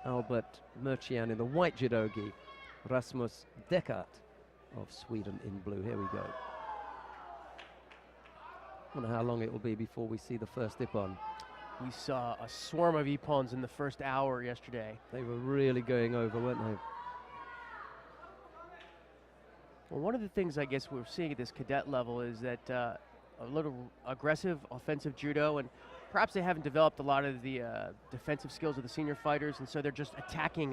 Albert Mkrtchyan in the white judogi, Rasmus Deckart of Sweden in blue. Here we go. Wonder how long it will be before we see the first ippon. We saw a swarm of ippons in the first hour yesterday. They were really going over, weren't they? Well, one of the things I guess we're seeing at this cadet level is that a little aggressive offensive judo, and perhaps they haven't developed a lot of the defensive skills of the senior fighters, and so they're just attacking,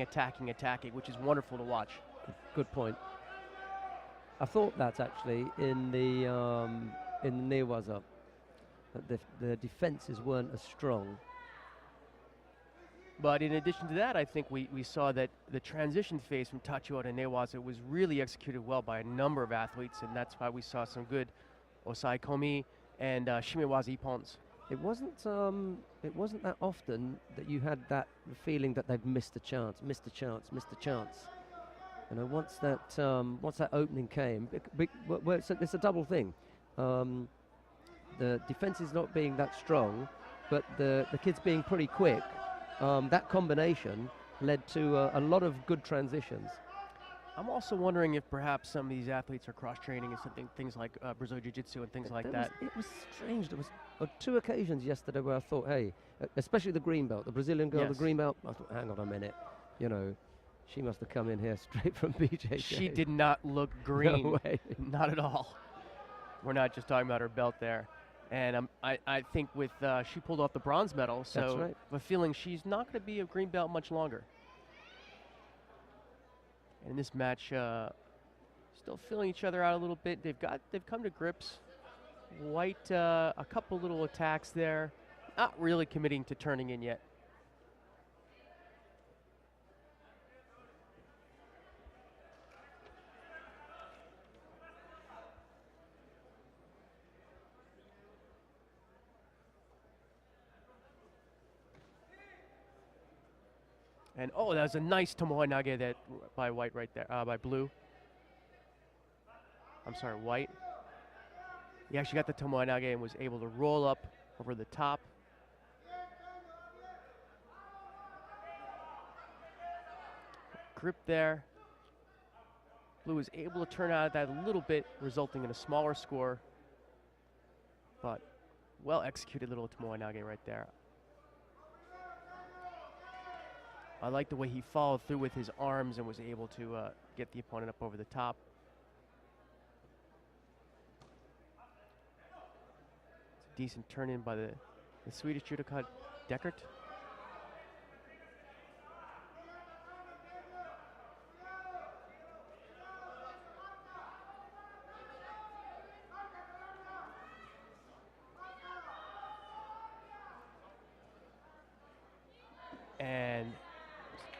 which is wonderful to watch. Good point. I thought that actually in the Newaza, that the defenses weren't as strong. But in addition to that, I think we saw that the transition phase from Tachiwa to Newaza was really executed well by a number of athletes, and that's why we saw some good Osai Komi and Shimewaza ippons. It wasn't that often that you had that feeling that they've missed a chance. You know, once that opening came, it's a double thing. The defense is not being that strong, but the kids being pretty quick. That combination led to a lot of good transitions. I'm also wondering if perhaps some of these athletes are cross-training and things like Brazilian jiu-jitsu and things like that. It was strange. There was 2 occasions yesterday where I thought, hey, especially the green belt, the Brazilian girl, yes. The green belt, I thought, hang on a minute, you know, she must have come in here straight from BJJ. She did not look green. No way. Not at all. We're not just talking about her belt there. And I think with she pulled off the bronze medal, so That's right. I have a feeling she's not going to be a green belt much longer. And in this match, still feeling each other out a little bit. They've come to grips. White, a couple little attacks there, not really committing to turning in yet. And oh, that was a nice tomoe nage that by White right there, by Blue. I'm sorry, White. He actually got the tomoe nage and was able to roll up over the top. Grip there. Blue was able to turn out of that a little bit, resulting in a smaller score. But well executed little tomoe nage right there. I like the way he followed through with his arms and was able to get the opponent up over the top. It's a decent turn in by the Swedish judoka Deckart. And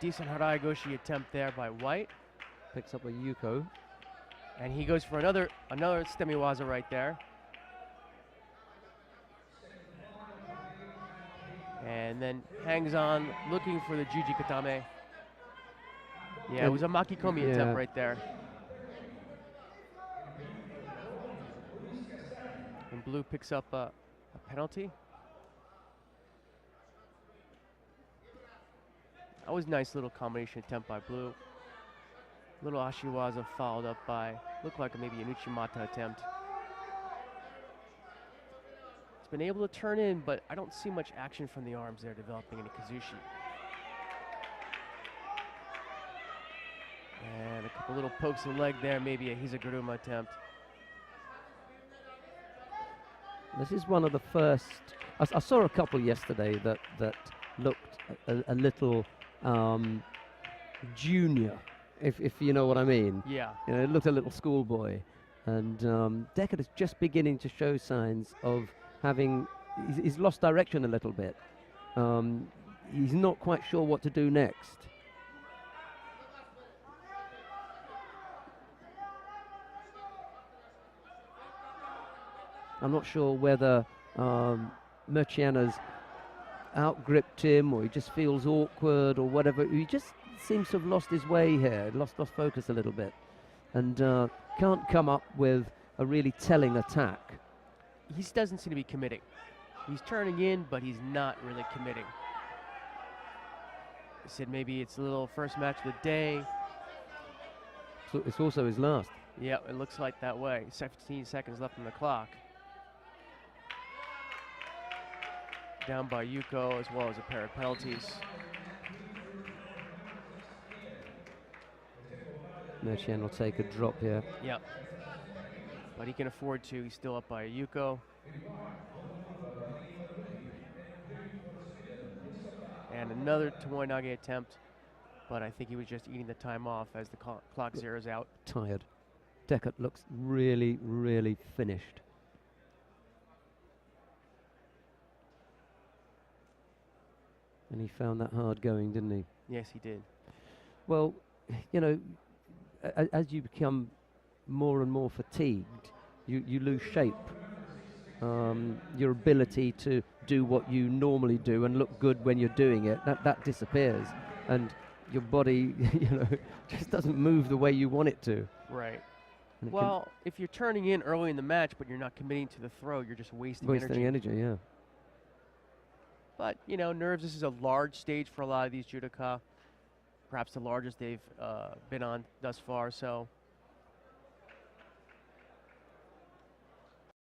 decent harai goshi attempt there by White. Picks up a yuko. And he goes for another stemiwaza right there. And then hangs on, looking for the juji katame. Yeah, it was a makikomi attempt right there. And Blue picks up a penalty. That was a nice little combination attempt by Blue. Little ashiwaza followed up by, looked like maybe an uchimata attempt. It's been able to turn in, but I don't see much action from the arms there developing in a kazushi. And a couple little pokes of the leg there, maybe a hizaguruma attempt. This is one of the first, I saw a couple yesterday that looked a little junior, if you know what I mean. Yeah. You know, it looked a little schoolboy. And Deckart is just beginning to show signs of having, he's lost direction a little bit. He's not quite sure what to do next. I'm not sure whether Mkrtchyan has outgripped him, or he just feels awkward, or whatever. He just seems to have lost his way here, lost focus a little bit, and can't come up with a really telling attack. He doesn't seem to be committing. He's turning in, but he's not really committing. I said maybe it's a little first match of the day. So it's also his last. Yeah, it looks like that way. 17 seconds left on the clock. Down by Yuko, as well as a pair of penalties. Mkrtchyan will take a drop here. Yep. But he can afford to. He's still up by Yuko. And another Tomoe attempt, but I think he was just eating the time off as the clock zeroes out. Tired. Deckart looks really, really finished. And he found that hard going, didn't he? Yes, he did. Well, you know, as you become more and more fatigued, you lose shape. Your ability to do what you normally do and look good when you're doing it, that disappears. And your body, you know, just doesn't move the way you want it to. Right. And Well, if you're turning in early in the match, but you're not committing to the throw, you're just wasting energy. Yeah. But, you know, nerves, this is a large stage for a lot of these judoka. Perhaps the largest they've been on thus far, so